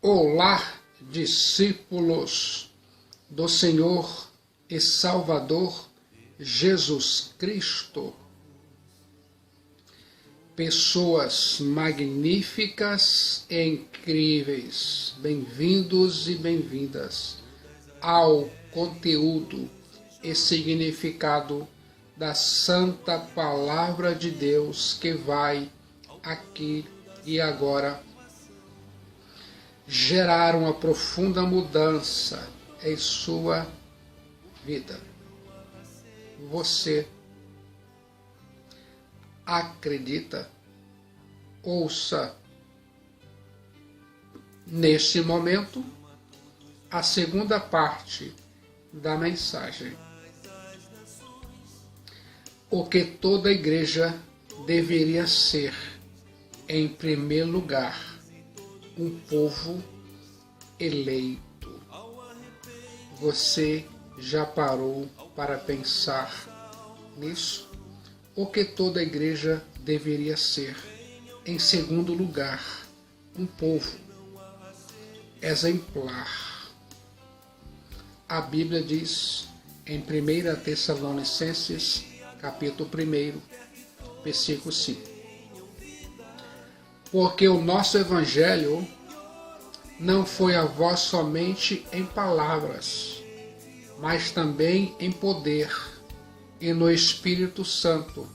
Olá, discípulos do Senhor e Salvador Jesus Cristo. Pessoas magníficas e incríveis, bem-vindos e bem-vindas ao conteúdo e significado da Santa Palavra de Deus que vai aqui e agora gerar uma profunda mudança em sua vida. Você acredita? Ouça neste momento a segunda parte da mensagem. O que toda igreja deveria ser, em primeiro lugar, um povo eleito. Você já parou para pensar nisso? O que toda igreja deveria ser, em segundo lugar, um povo exemplar. A Bíblia diz em 1 Tessalonicenses, capítulo 1, versículo 5. Porque o nosso Evangelho não foi a vós somente em palavras, mas também em poder e no Espírito Santo,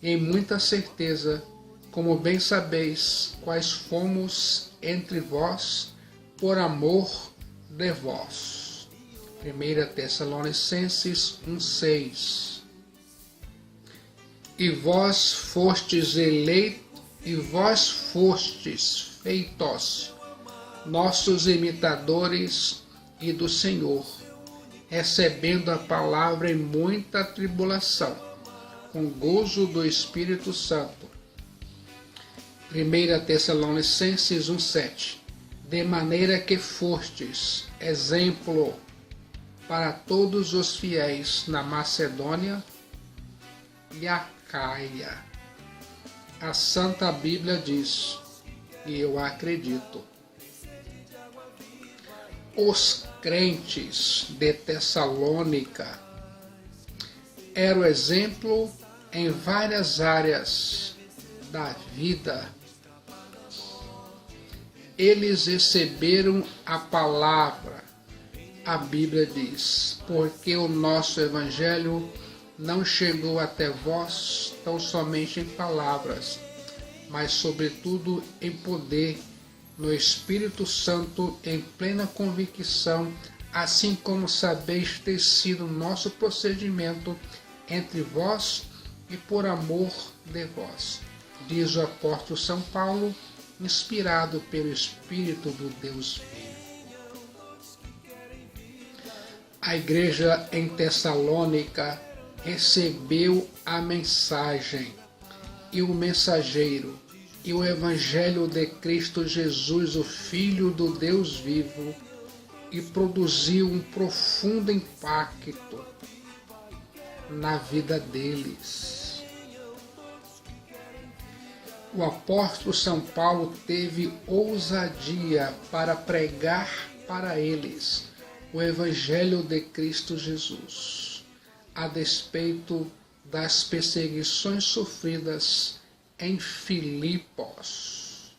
em muita certeza, como bem sabeis, quais fomos entre vós por amor de vós. 1 Tessalonicenses 1,6. E vós fostes eleitos, e vós fostes feitos nossos imitadores e do Senhor, recebendo a palavra em muita tribulação, com gozo do Espírito Santo. 1 Tessalonicenses 1,7. De maneira que fostes exemplo para todos os fiéis na Macedônia e Acaia. A Santa Bíblia diz, e eu acredito, os crentes de Tessalônica eram exemplo em várias áreas da vida. Eles receberam a palavra, a Bíblia diz, porque o nosso Evangelho não chegou até vós tão somente em palavras, mas sobretudo em poder, no Espírito Santo, em plena convicção, assim como sabeis ter sido nosso procedimento entre vós e por amor de vós, diz o apóstolo São Paulo, inspirado pelo Espírito do Deus vivo. A igreja em Tessalônica recebeu a mensagem e o mensageiro e o Evangelho de Cristo Jesus, o Filho do Deus vivo, e produziu um profundo impacto na vida deles. O apóstolo São Paulo teve ousadia para pregar para eles o Evangelho de Cristo Jesus, a despeito das perseguições sofridas em Filipos.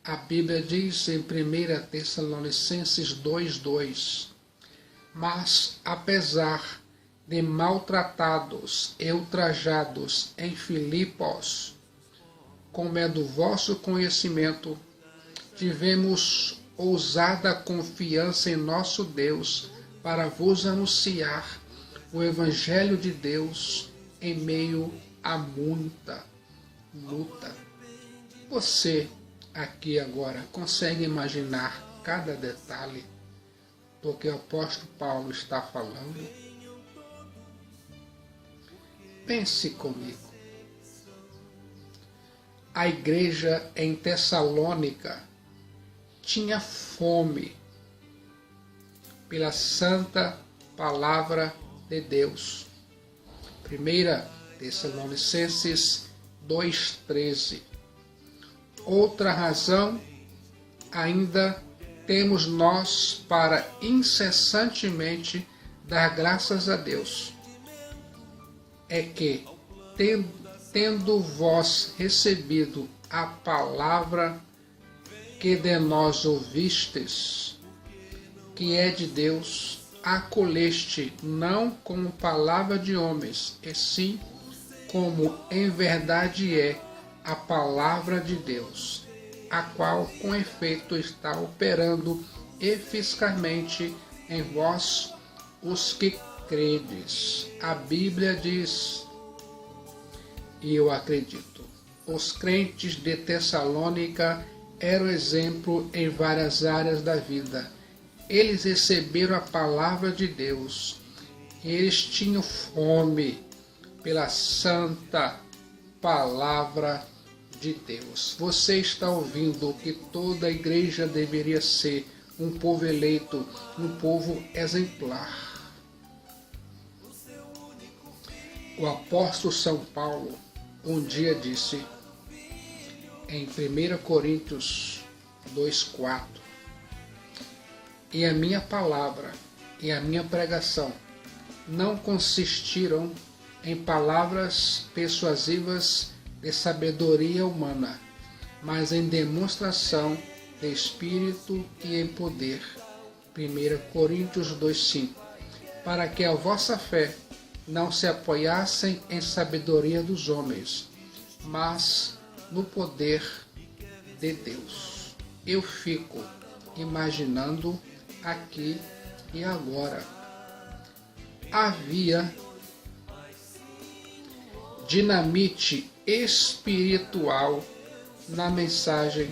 A Bíblia diz em 1 Tessalonicenses 2,2: Mas, apesar de maltratados e ultrajados em Filipos, como é do vosso conhecimento, tivemos ousada confiança em nosso Deus para vos anunciar o Evangelho de Deus em meio a muita luta. Você aqui agora consegue imaginar cada detalhe do que o apóstolo Paulo está falando? Pense comigo. A igreja em Tessalônica tinha fome pela santa palavra de Deus. 1 Tessalonicenses 2,13. Outra razão ainda temos nós para incessantemente dar graças a Deus, é que, tendo vós recebido a palavra que de nós ouvistes, que é de Deus, acolheste não como palavra de homens, e sim como em verdade é a palavra de Deus, a qual com efeito está operando eficazmente em vós os que credes. A Bíblia diz, e eu acredito, os crentes de Tessalônica eram exemplo em várias áreas da vida. Eles receberam a palavra de Deus. Eles tinham fome pela santa palavra de Deus. Você está ouvindo que toda a igreja deveria ser um povo eleito, um povo exemplar. O apóstolo São Paulo um dia disse em 1 Coríntios 2,4: e a minha palavra e a minha pregação não consistiram em palavras persuasivas de sabedoria humana, mas em demonstração de Espírito e em poder. 1 Coríntios 2,5: para que a vossa fé não se apoiassem em sabedoria dos homens, mas no poder de Deus. Eu fico imaginando aqui e agora. Havia dinamite espiritual na mensagem,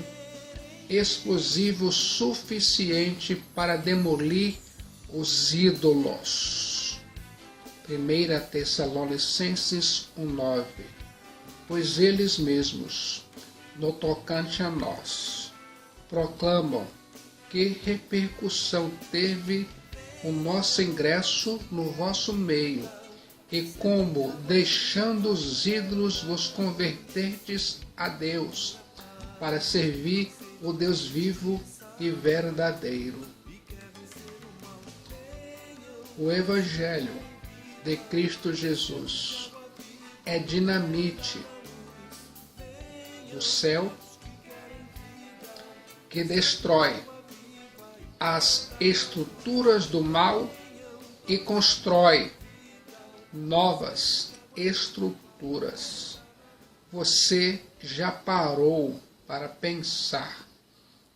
explosivo suficiente para demolir os ídolos. 1 Tessalonicenses 1,9: pois eles mesmos, no tocante a nós, proclamam que repercussão teve o nosso ingresso no vosso meio, e como, deixando os ídolos, vos converterdes a Deus, para servir o Deus vivo e verdadeiro. O Evangelho de Cristo Jesus é dinamite do céu que destrói as estruturas do mal e constrói novas estruturas. Você já parou para pensar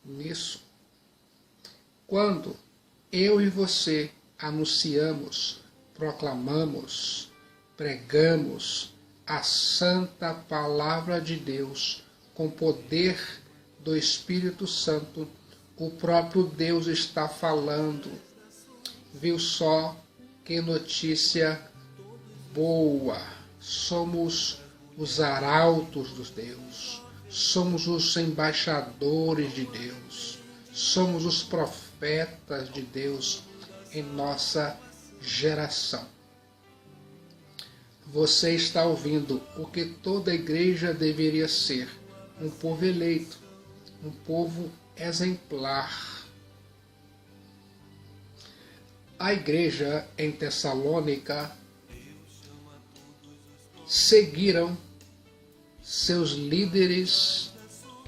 nisso? Quando eu e você anunciamos, proclamamos, pregamos a santa palavra de Deus com poder do Espírito Santo, o próprio Deus está falando. Viu só que notícia boa! Somos os arautos de Deus, somos os embaixadores de Deus, somos os profetas de Deus em nossa geração. Você está ouvindo o que toda igreja deveria ser: um povo eleito, um povo exemplar. A igreja em Tessalônica seguiram seus líderes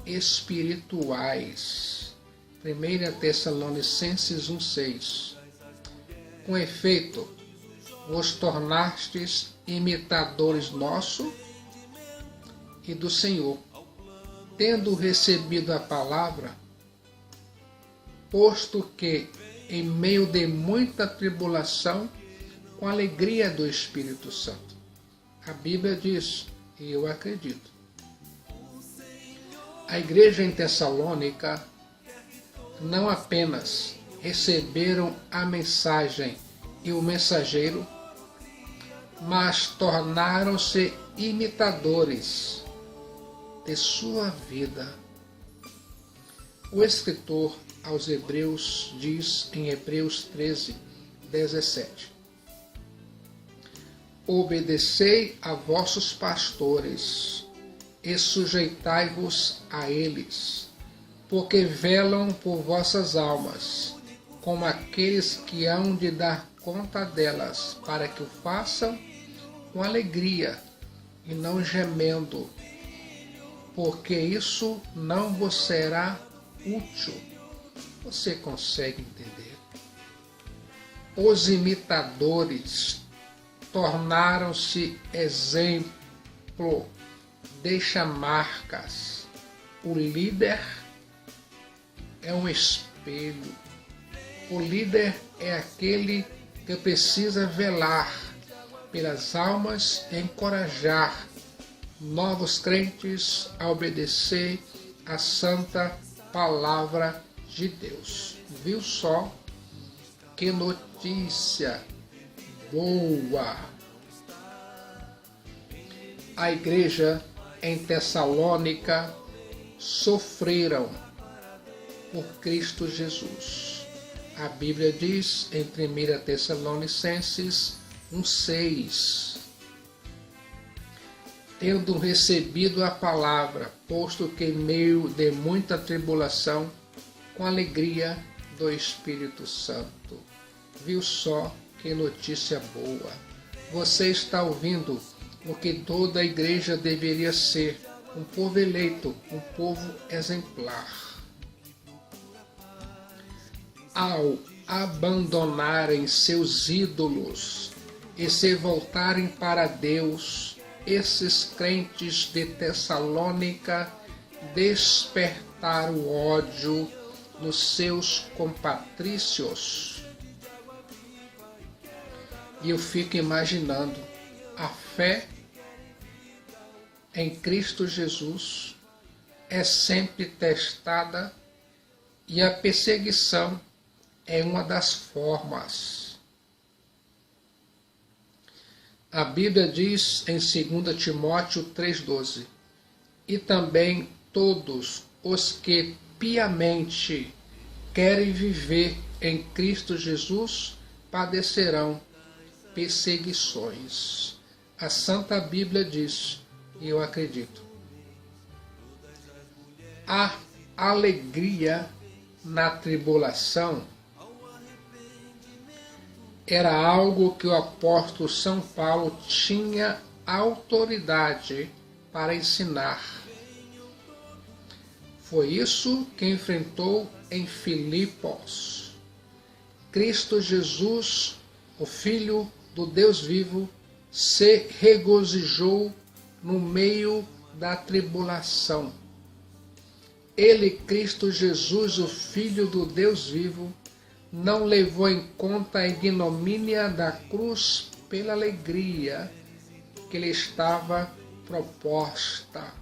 espirituais. 1 Tessalonicenses 1,6: com efeito, vos tornastes imitadores nosso e do Senhor, tendo recebido a palavra, posto que, em meio de muita tribulação, com a alegria do Espírito Santo. A Bíblia diz, e eu acredito. A igreja em Tessalônica não apenas receberam a mensagem e o mensageiro, mas tornaram-se imitadores de sua vida. O escritor aos Hebreus diz em Hebreus 13:17: obedecei a vossos pastores e sujeitai-vos a eles, porque velam por vossas almas, como aqueles que hão de dar conta delas, para que o façam com alegria e não gemendo, porque isso não vos será útil. Você consegue entender? Os imitadores tornaram-se exemplo, deixa marcas. O líder é um espelho. O líder é aquele que precisa velar pelas almas e encorajar novos crentes a obedecer à santa palavra de Deus. Viu só que notícia boa! A igreja em Tessalônica sofreram por Cristo Jesus. A Bíblia diz em 1 Tessalonicenses 1,6: tendo recebido a palavra, posto que em meio de muita tribulação, com alegria do Espírito Santo. Viu só que notícia boa! Você está ouvindo o que toda a igreja deveria ser: um povo eleito, um povo exemplar. Ao abandonarem seus ídolos e se voltarem para Deus, esses crentes de Tessalônica despertaram ódio nos seus compatrícios. E eu fico imaginando a fé em Cristo Jesus é sempre testada e a perseguição é uma das formas. A Bíblia diz em 2 Timóteo 3,12: e também todos os que piamente querem viver em Cristo Jesus padecerão perseguições. A Santa Bíblia diz, e eu acredito: a alegria na tribulação era algo que o apóstolo São Paulo tinha autoridade para ensinar. Foi isso que enfrentou em Filipos. Cristo Jesus, o Filho do Deus vivo, se regozijou no meio da tribulação. Ele, Cristo Jesus, o Filho do Deus vivo, não levou em conta a ignomínia da cruz pela alegria que lhe estava proposta.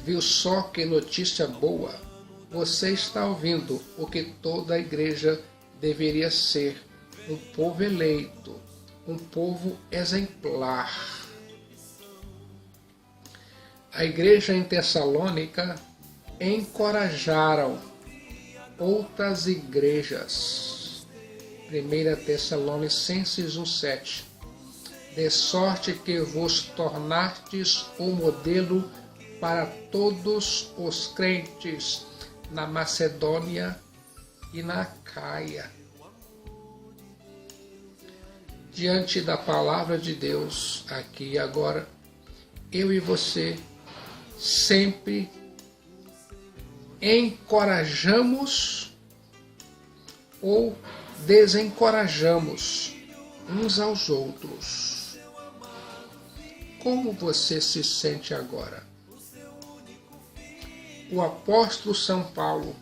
Viu só que notícia boa? Você está ouvindo o que toda a igreja deveria ser: um povo eleito, um povo exemplar. A igreja em Tessalônica encorajaram outras igrejas. 1 Tessalonicenses 1,7: de sorte que vos tornastes o modelo para todos os crentes na Macedônia e na Acaia. Diante da palavra de Deus, aqui e agora, eu e você sempre encorajamos ou desencorajamos uns aos outros. Como você se sente agora? O apóstolo São Paulo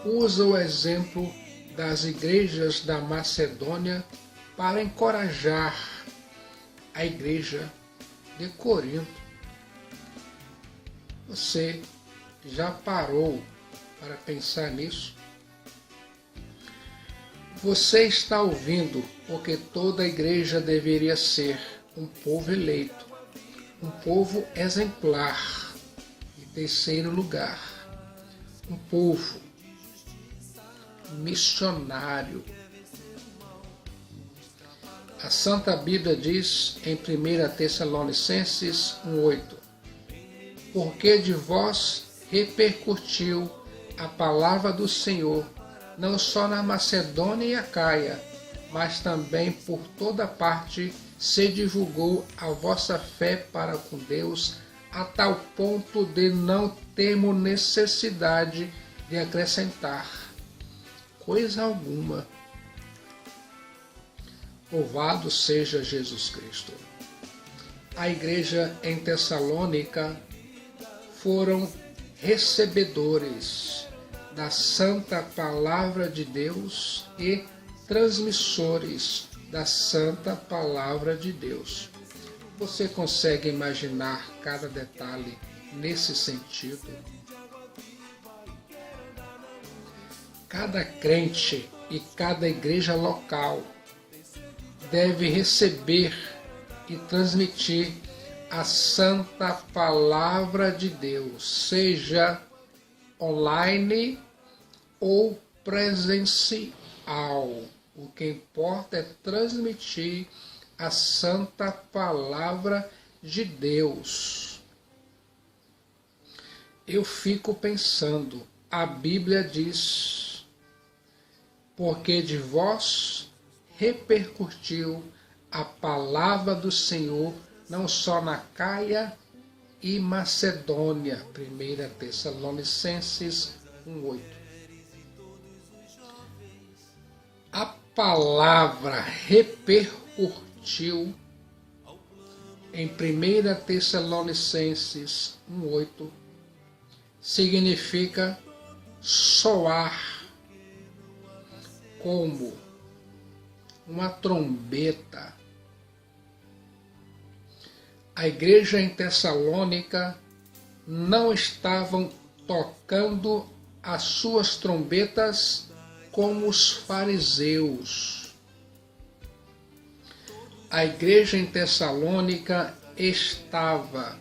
usa o exemplo das igrejas da Macedônia para encorajar a igreja de Corinto. Você já parou para pensar nisso? Você está ouvindo o que toda a igreja deveria ser: um povo eleito, um povo exemplar. Em terceiro lugar, um povo missionário. A Santa Bíblia diz em 1 Tessalonicenses 1,8: porque de vós repercutiu a palavra do Senhor, não só na Macedônia e Acaia, mas também por toda parte se divulgou a vossa fé para com Deus, a tal ponto de não termos necessidade de acrescentar coisa alguma. Louvado seja Jesus Cristo. A igreja em Tessalônica foram recebedores da santa palavra de Deus e transmissores da santa palavra de Deus. Você consegue imaginar cada detalhe nesse sentido? Cada crente e cada igreja local deve receber e transmitir a santa palavra de Deus, seja online ou presencial. O que importa é transmitir a santa palavra de Deus. Eu fico pensando, a Bíblia diz, porque de vós repercutiu a palavra do Senhor, não só na Acaia e Macedônia. 1 Tessalonicenses 1:8. A palavra repercutiu em 1 Tessalonicenses 1:8 significa soar como uma trombeta. A igreja em Tessalônica não estavam tocando as suas trombetas como os fariseus. A igreja em Tessalônica estava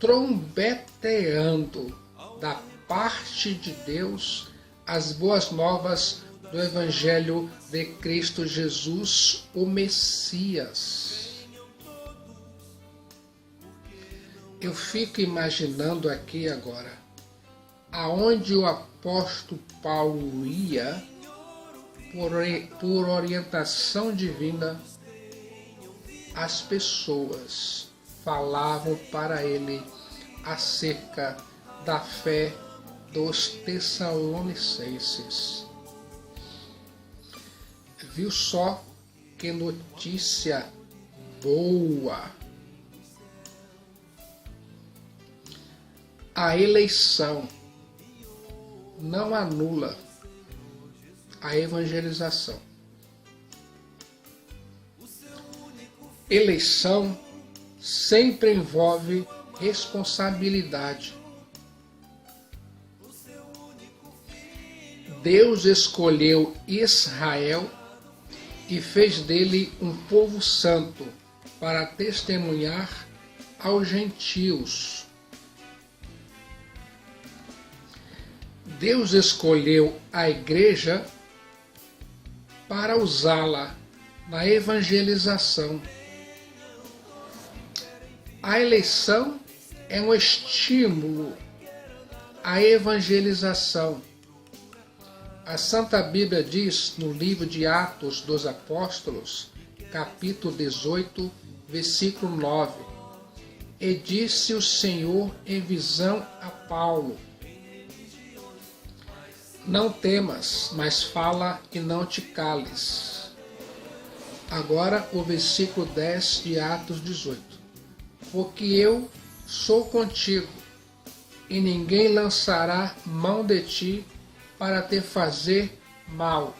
trombeteando da parte de Deus as boas novas do Evangelho de Cristo Jesus, o Messias. Eu fico imaginando aqui agora, aonde o apóstolo Paulo ia, por orientação divina, as pessoas falavam para ele acerca da fé dos tessalonicenses. Viu só que notícia boa! A eleição não anula a evangelização. Eleição sempre envolve responsabilidade. Deus escolheu Israel e fez dele um povo santo para testemunhar aos gentios. Deus escolheu a igreja para usá-la na evangelização. A eleição é um estímulo à evangelização. A Santa Bíblia diz no livro de Atos dos Apóstolos, capítulo 18, versículo 9: E disse o Senhor em visão a Paulo: Não temas, mas fala e não te cales. Agora o versículo 10 de Atos 18. Porque eu sou contigo, e ninguém lançará mão de ti para te fazer mal,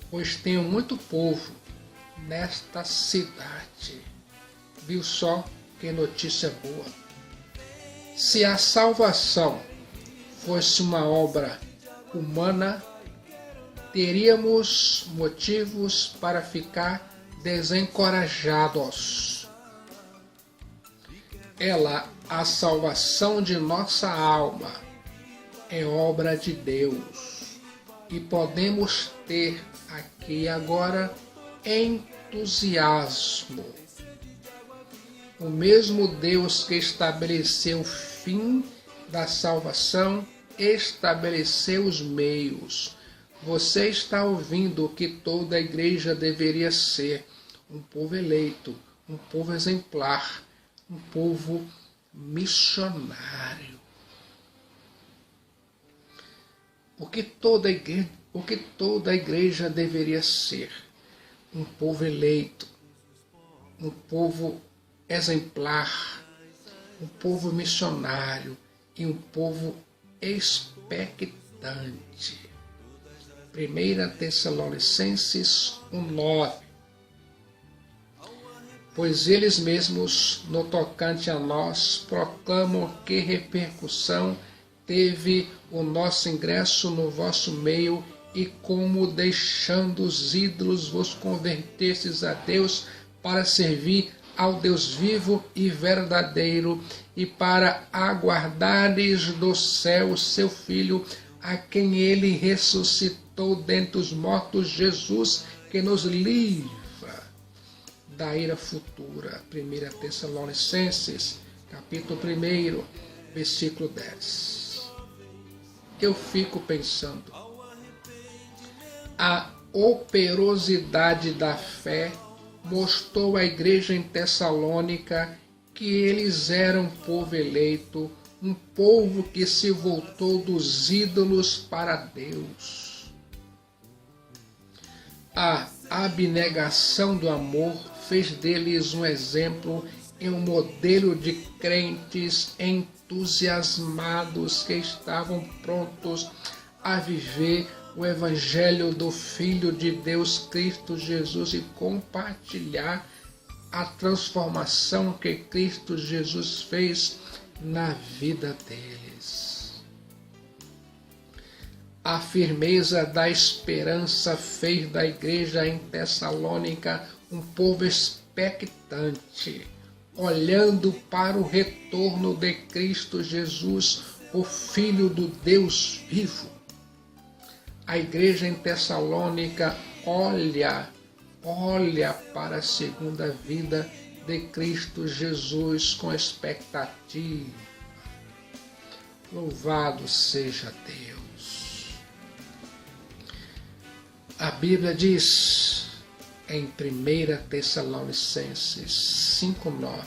pois tenho muito povo nesta cidade. Viu só que notícia boa? Se a salvação fosse uma obra humana, teríamos motivos para ficar desencorajados. A salvação de nossa alma é obra de Deus e podemos ter aqui agora entusiasmo. O mesmo Deus que estabeleceu o fim da salvação, estabeleceu os meios. Você está ouvindo o que toda a igreja deveria ser: um povo eleito, um povo exemplar, um povo missionário. O que toda a igreja deveria ser: um povo eleito, um povo exemplar, um povo missionário e um povo expectante. 1 Tessalonicenses 1:9. Pois eles mesmos, no tocante a nós, proclamam que repercussão teve o nosso ingresso no vosso meio, e como, deixando os ídolos, vos convertestes a Deus para servir ao Deus vivo e verdadeiro, e para aguardares do céu o seu Filho, a quem ele ressuscitou dentre os mortos, Jesus, que nos livra da ira futura. 1 Tessalonicenses, capítulo 1, versículo 10. Eu fico pensando, a operosidade da fé mostrou à igreja em Tessalônica que eles eram um povo eleito, um povo que se voltou dos ídolos para Deus. A abnegação do amor fez deles um exemplo e um modelo de crentes entusiasmados que estavam prontos a viver o Evangelho do Filho de Deus, Cristo Jesus, e compartilhar a transformação que Cristo Jesus fez na vida deles. A firmeza da esperança fez da igreja em Tessalônica um povo expectante, olhando para o retorno de Cristo Jesus, o Filho do Deus vivo. A igreja em Tessalônica olha para a segunda vida de Cristo Jesus com expectativa. Louvado seja Deus. A Bíblia diz em 1 Tessalonicenses 5:9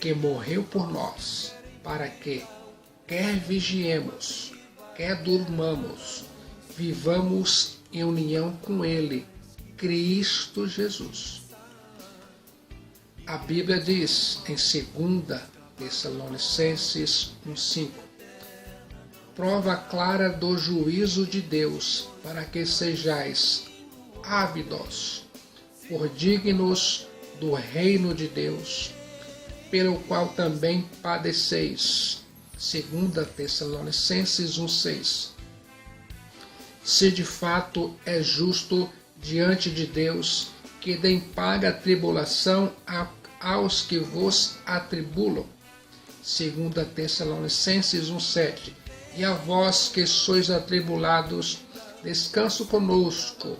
que morreu por nós, para que, quer vigiemos, quer durmamos, vivamos em união com Ele, Cristo Jesus. A Bíblia diz em 2 Tessalonicenses 1:5, prova clara do juízo de Deus, para que sejais ávidos por dignos do reino de Deus, pelo qual também padeceis. 2 Tessalonicenses 1:6. Se de fato é justo diante de Deus que deem paga a tribulação aos que vos atribulam. 2 Tessalonicenses 1:7. E a vós que sois atribulados, descanso conosco,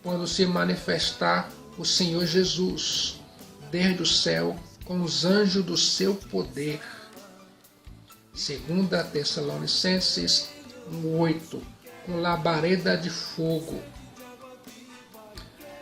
quando se manifestar o Senhor Jesus, desde o céu, com os anjos do seu poder. 2 Tessalonicenses 1:8, com labareda de fogo,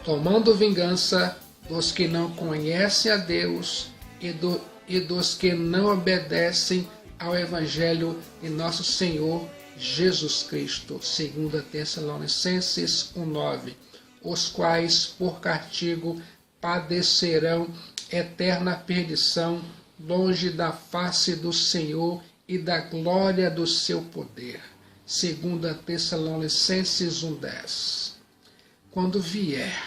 tomando vingança dos que não conhecem a Deus e dos que não obedecem ao Evangelho de nosso Senhor Jesus Cristo. 2 Tessalonicenses 1:9, os quais por castigo padecerão eterna perdição, longe da face do Senhor e da glória do seu poder. 2 Tessalonicenses 1:10. Quando vier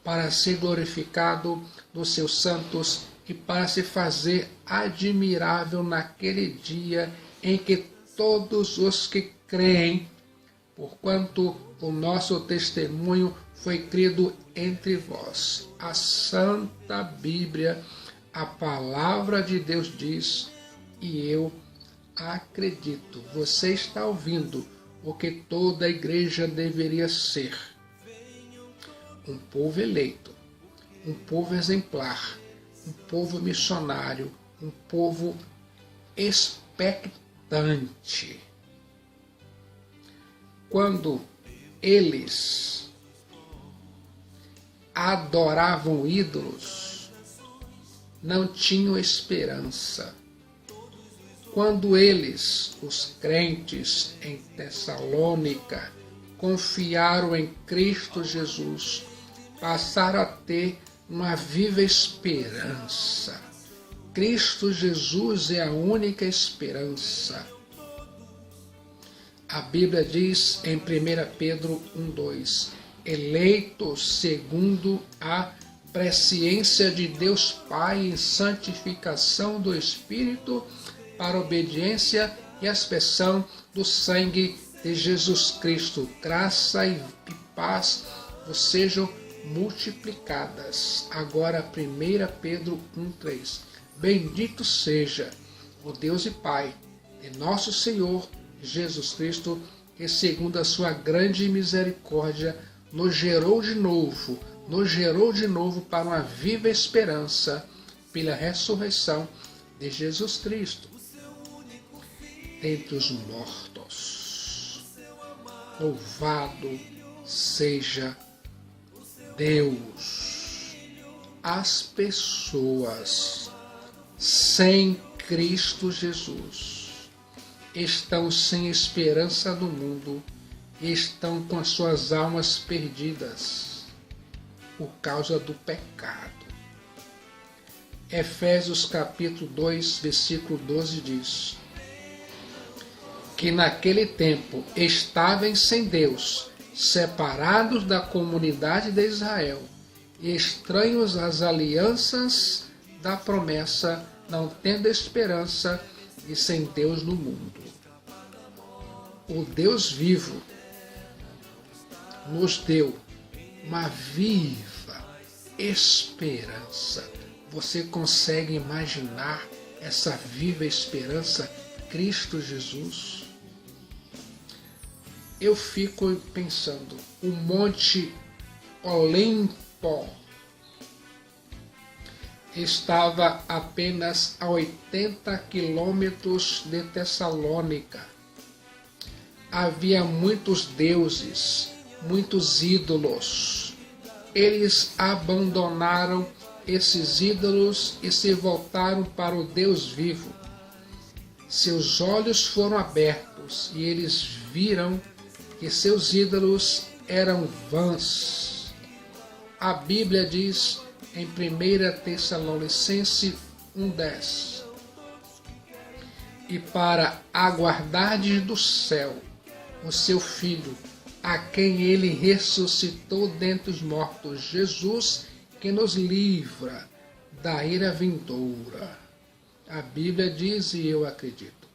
para ser glorificado dos seus santos e para se fazer admirável naquele dia em que todos os que creem, porquanto o nosso testemunho foi crido entre vós. A Santa Bíblia, a palavra de Deus diz, e eu acredito. Você está ouvindo o que toda a igreja deveria ser: um povo eleito, um povo exemplar, um povo missionário, um povo expectante. expectante. Quando eles adoravam ídolos, não tinham esperança. Quando eles, os crentes em Tessalônica, confiaram em Cristo Jesus, passaram a ter uma viva esperança. Cristo Jesus é a única esperança. A Bíblia diz em 1 Pedro 1:2, eleitos segundo a presciência de Deus Pai em santificação do Espírito, para obediência e expressão do sangue de Jesus Cristo. Graça e paz vos sejam multiplicadas. Agora 1 Pedro 1:3. Bendito seja o Deus e Pai de nosso Senhor Jesus Cristo, que segundo a sua grande misericórdia nos gerou de novo para uma viva esperança pela ressurreição de Jesus Cristo dentre os mortos. Louvado seja Deus. As pessoas sem Cristo Jesus estão sem esperança no mundo e estão com as suas almas perdidas por causa do pecado. Efésios capítulo 2, versículo 12 diz que naquele tempo estavam sem Deus, separados da comunidade de Israel e estranhos às alianças da promessa, não tendo esperança e sem Deus no mundo. O Deus vivo nos deu uma viva esperança. Você consegue imaginar essa viva esperança? Cristo Jesus? Eu fico pensando, o Monte Olimpo estava apenas a 80 quilômetros de Tessalônica. Havia muitos deuses, muitos ídolos. Eles abandonaram esses ídolos e se voltaram para o Deus vivo. Seus olhos foram abertos e eles viram que seus ídolos eram vãs. A Bíblia diz em 1 Tessalonicenses 1:10, e para aguardardes do céu o seu Filho, a quem ele ressuscitou dentre os mortos, Jesus, que nos livra da ira vindoura. A Bíblia diz, e eu acredito,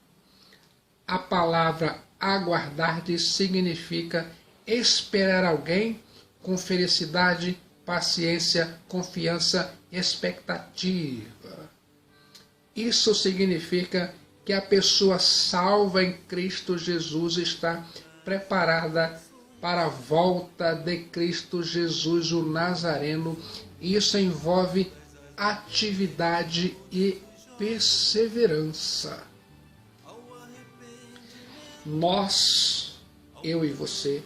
a palavra aguardardes significa esperar alguém com felicidade, paciência, confiança e expectativa. Isso significa que a pessoa salva em Cristo Jesus está preparada para a volta de Cristo Jesus, o Nazareno. Isso envolve atividade e perseverança. Nós, eu e você,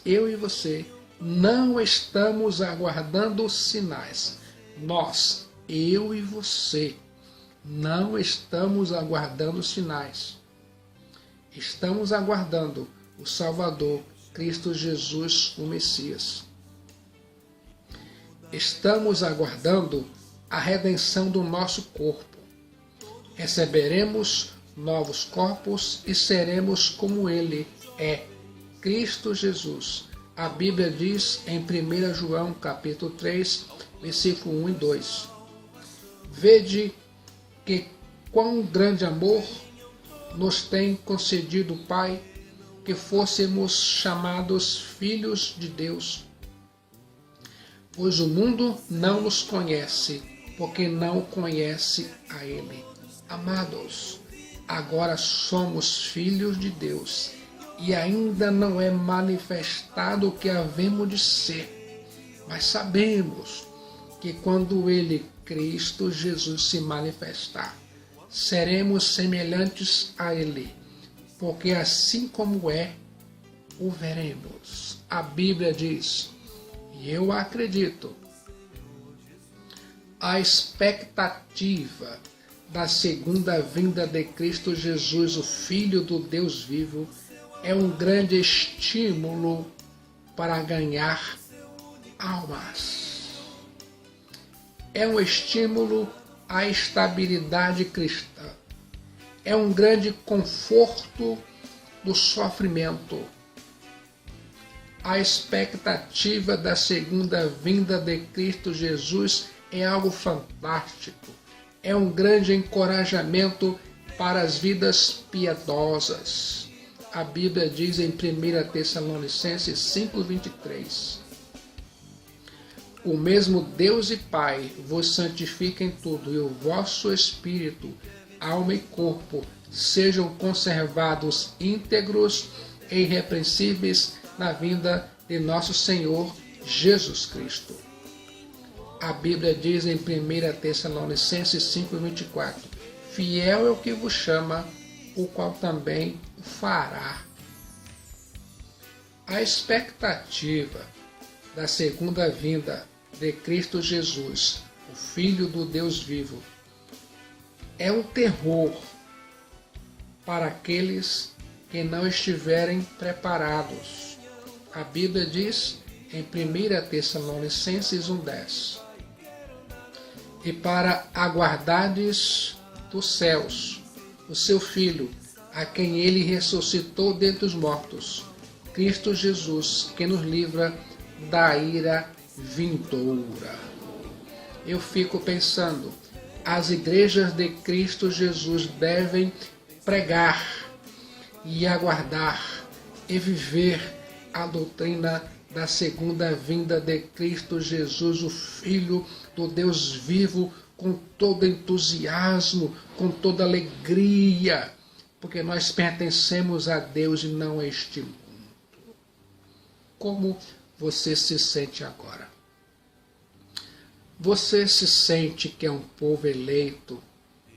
eu e você, não estamos aguardando sinais. Nós, eu e você, não estamos aguardando sinais. Estamos aguardando o Salvador, Cristo Jesus, o Messias. Estamos aguardando a redenção do nosso corpo. Receberemos novos corpos e seremos como Ele é, Cristo Jesus. A Bíblia diz em 1 João capítulo 3, versículo 1 e 2. Vede que quão grande amor nos tem concedido o Pai, que fôssemos chamados filhos de Deus. Pois o mundo não nos conhece, porque não conhece a Ele. Amados, agora somos filhos de Deus e ainda não é manifestado o que havemos de ser. Mas sabemos que quando Ele, Cristo Jesus se manifestar. Seremos semelhantes a Ele, porque assim como é, o veremos. A Bíblia diz, e eu acredito, a expectativa da segunda vinda de Cristo Jesus, o Filho do Deus vivo, é um grande estímulo para ganhar almas. É um estímulo à estabilidade cristã. É um grande conforto do sofrimento. A expectativa da segunda vinda de Cristo Jesus é algo fantástico. É um grande encorajamento para as vidas piedosas. A Bíblia diz em 1 Tessalonicenses 5:23: o mesmo Deus e Pai vos santifica em tudo, e o vosso espírito, alma e corpo sejam conservados íntegros e irrepreensíveis na vinda de nosso Senhor Jesus Cristo. A Bíblia diz em 1 Tessalonicenses 5:24: fiel é o que vos chama, o qual também o fará. A expectativa da segunda vinda de Cristo Jesus, o Filho do Deus vivo, é um terror para aqueles que não estiverem preparados. A Bíblia diz em 1 Tessalonicenses 1:10: e para aguardardes dos céus o seu Filho, a quem ele ressuscitou dentre os mortos, Cristo Jesus, que nos livra da ira vindoura. Eu fico pensando, as igrejas de Cristo Jesus devem pregar e aguardar e viver a doutrina da segunda vinda de Cristo Jesus, o Filho do Deus vivo, com todo entusiasmo, com toda alegria, porque nós pertencemos a Deus e não a este mundo. Como você se sente agora? Você se sente que é um povo eleito,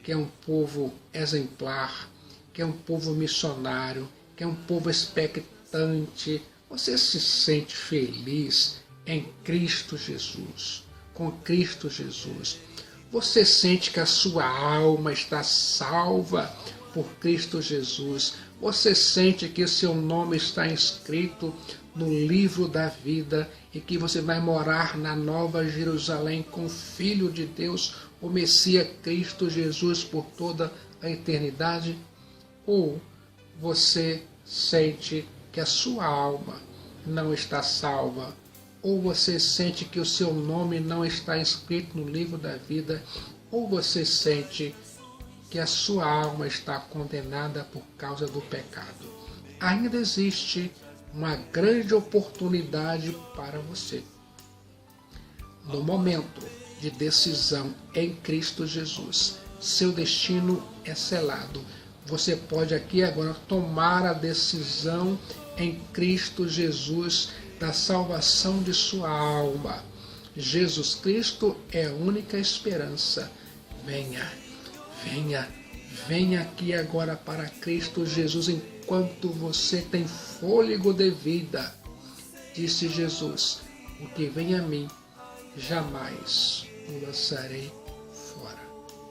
que é um povo exemplar, que é um povo missionário, que é um povo expectante? Você se sente feliz em Cristo Jesus, com Cristo Jesus? Você sente que a sua alma está salva por Cristo Jesus? Você sente que o seu nome está inscrito no livro da vida e que você vai morar na Nova Jerusalém com o Filho de Deus, o Messias Cristo Jesus, por toda a eternidade? Ou você sente que a sua alma não está salva? Ou você sente que o seu nome não está inscrito no livro da vida? Ou você sente que a sua alma está condenada por causa do pecado? Ainda existe uma grande oportunidade para você. No momento de decisão em Cristo Jesus, seu destino é selado. Você pode aqui agora tomar a decisão em Cristo Jesus da salvação de sua alma. Jesus Cristo é a única esperança. Venha, venha, venha aqui agora para Cristo Jesus enquanto você tem fôlego de vida. Disse Jesus: o que vem a mim, jamais o lançarei fora.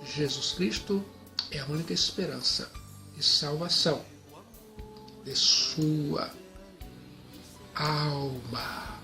Jesus Cristo é a única esperança de salvação de sua alma.